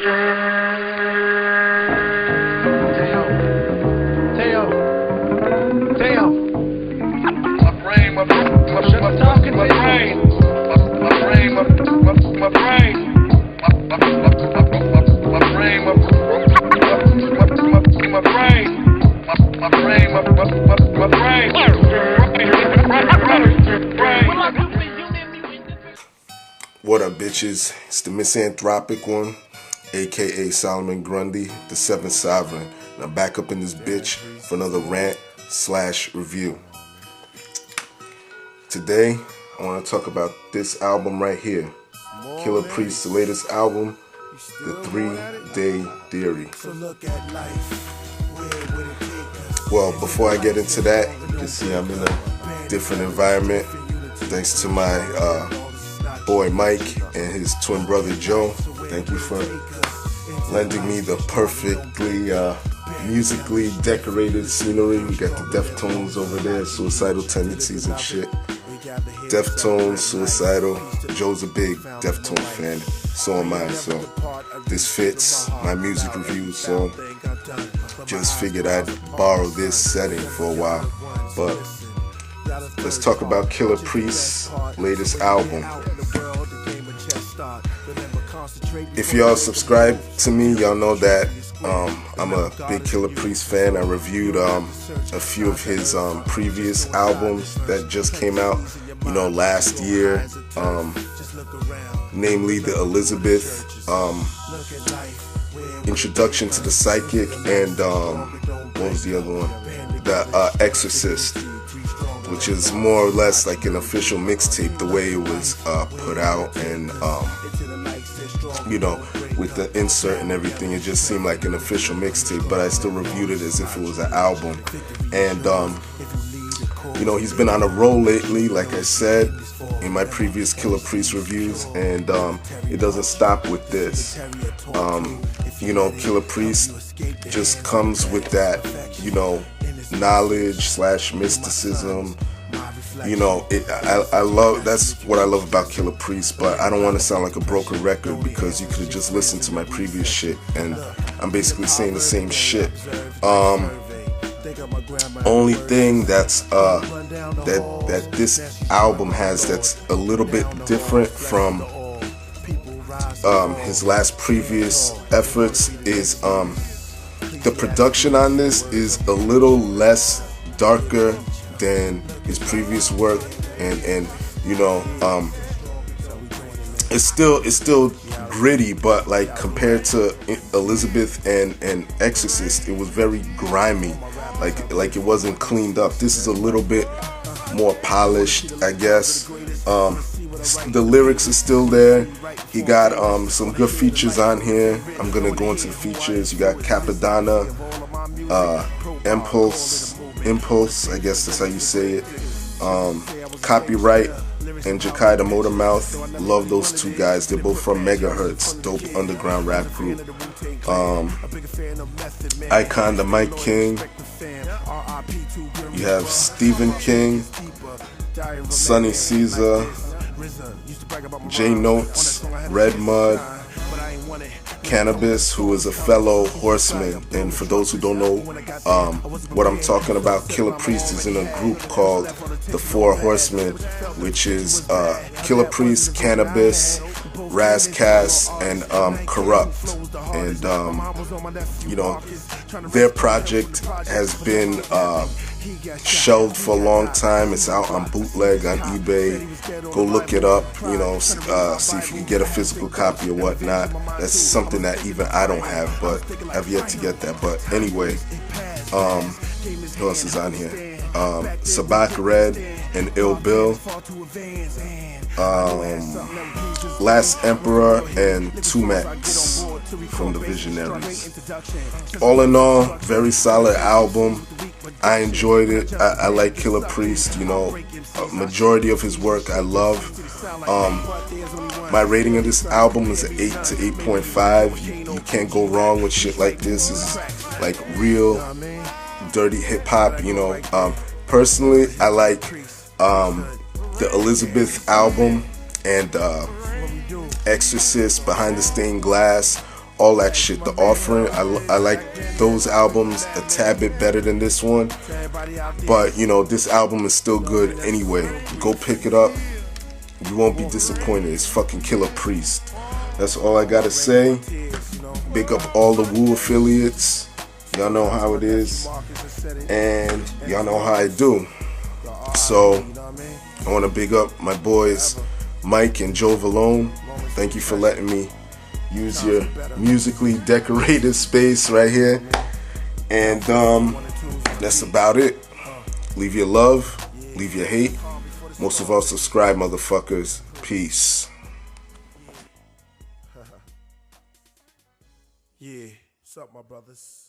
What up, bitches? It's the MisanthropikOne, aka Solomon Grundy, the 7th Sovereign. And I'm back up in this bitch for another rant/review. Today, I want to talk about this album right here. Killah Priest's latest album, The 3-Day Theory. Well, before I get into that, you can see I'm in a different environment thanks to my boy Mike and his twin brother Joe. Thank you for lending me the perfectly musically decorated scenery. We got the Deftones over there, suicidal tendencies and shit. Deftones, suicidal. Joe's a big Deftone fan, so am I, so this fits my music review, so just figured I'd borrow this setting for a while. But let's talk about Killah Priest's latest album. If y'all subscribe to me, y'all know that I'm a big Killah Priest fan. I reviewed a few of his previous albums that just came out, last year, namely the Elizabeth, Introduction to the Psychic, and what was the other one? The Exorcist, which is more or less like an official mixtape, the way it was put out, and with the insert and everything, it just seemed like an official mixtape, but I still reviewed it as if it was an album. And he's been on a roll lately, like I said in my previous Killah Priest reviews, and it doesn't stop with this. Killah Priest just comes with that, knowledge/mysticism. I love, that's what I love about Killah Priest, but I don't want to sound like a broken record, because you could have just listened to my previous shit and I'm basically saying the same shit. Only thing that's that this album has that's a little bit different from his last previous efforts is the production on this is a little less darker than his previous work, and it's still gritty, but like compared to Elizabeth and Exorcist, it was very grimy, like it wasn't cleaned up. This is a little bit more polished, I guess. The lyrics are still there. He got some good features on here. I'm gonna go into the features. You got Capadonna, Impulse, I guess that's how you say it. Copyright and Jakai the Motor Mouth. Love those two guys. They're both from Megahertz, dope underground rap group. Icon the Mike King. You have Stephen King, Sonny Caesar, J Notes, Red Mud, Cannabis, who is a fellow horseman. And for those who don't know what I'm talking about, Killah Priest is in a group called the Four Horsemen, which is Killah Priest, Cannabis, Razcast, and Corrupt. And their project has been shelved for a long time. It's out on bootleg on eBay. Go look it up, see if you can get a physical copy or whatnot. That's something that even I don't have, but I've yet to get that. But anyway, who else is on here? Sabak Red and Ill Bill, Last Emperor, and Tumex from the Visionaries. All in all, very solid album. I enjoyed it. I like Killah Priest. A majority of his work I love. My rating of this album is an 8 to 8.5. You can't go wrong with shit like this. This is like real dirty hip hop. Personally, I like the Elizabeth album and Exorcist, Behind the Stained Glass all that shit. The Offering, I like those albums a tad bit better than this one, but you know, this album is still good anyway. Go pick it up, you won't be disappointed. It's fucking Killah Priest. That's all I gotta say. Big up all the Wu affiliates. Y'all know how it is, and y'all know how I do. So I want to big up my boys Mike and Joe Valone. Thank you for letting me use your musically decorated space right here. And that's about it. Leave your love, leave your hate. Most of all, subscribe, motherfuckers. Peace. Yeah, what's up, my brothers?